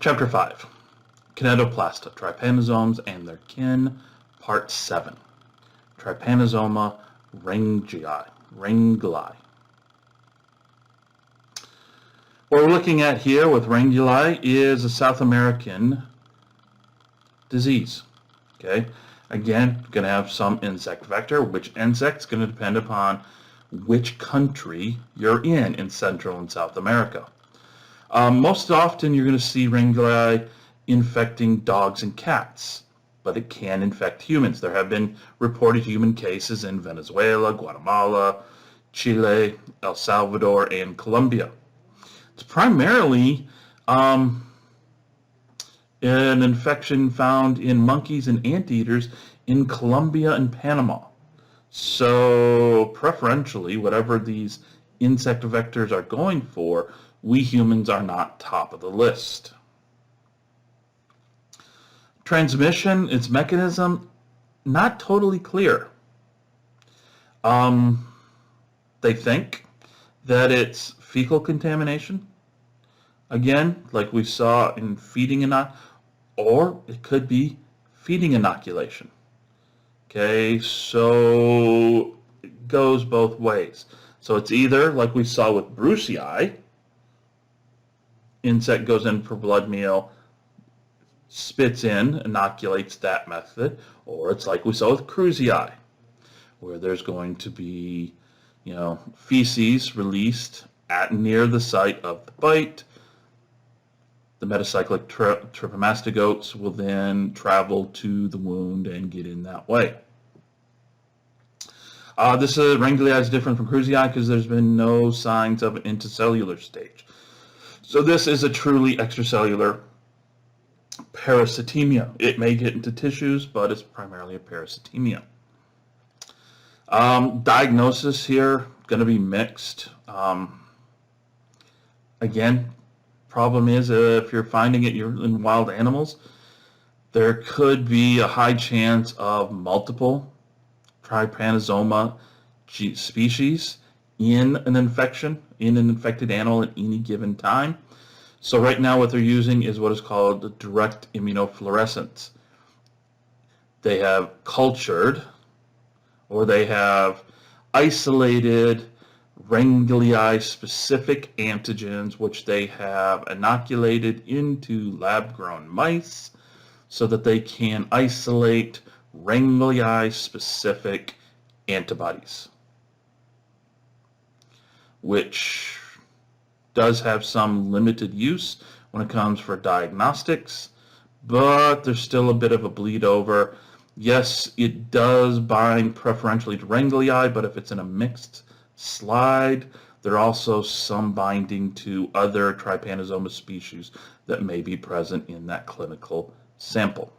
Chapter 5, Kinetoplasta, Trypanosomes and their kin, Part 7, Trypanosoma rangeli. What we're looking at here with rangeli is a South American disease. Okay, again, going to have some insect vector. Which insect's going to depend upon which country you're in Central and South America. Most often you're going to see rangeli infecting dogs and cats, but it can infect humans. There have been reported human cases in Venezuela, Guatemala, Chile, El Salvador, and Colombia. It's primarily an infection found in monkeys and anteaters in Colombia and Panama. So preferentially, whatever these insect vectors are going for, we humans are not top of the list. Transmission, its mechanism, not totally clear. They think that it's fecal contamination, again, like we saw in feeding or it could be feeding inoculation. Okay, so it goes both ways. So it's either, like we saw with brucei, insect goes in for blood meal, spits in, inoculates that method, or it's like we saw with cruzii, where there's going to be, feces released at near the site of the bite. The metacyclic trypanomastogotes will then travel to the wound and get in that way. This rangeli is different from cruzii because there's been no signs of an intercellular stage. So this is a truly extracellular parasitemia. It may get into tissues, but it's primarily a parasitemia. Diagnosis here going to be mixed. Again, problem is if you're finding it in wild animals, there could be a high chance of multiple trypanosoma species in an infection, in an infected animal at any given time. So right now what they're using is what is called direct immunofluorescence. They have cultured, or they have isolated rangeli specific antigens, which they have inoculated into lab-grown mice so that they can isolate rangeli specific antibodies, which does have some limited use when it comes for diagnostics, but there's still a bit of a bleed over. Yes, it does bind preferentially to rangeli, but if it's in a mixed slide, there are also some binding to other trypanosoma species that may be present in that clinical sample.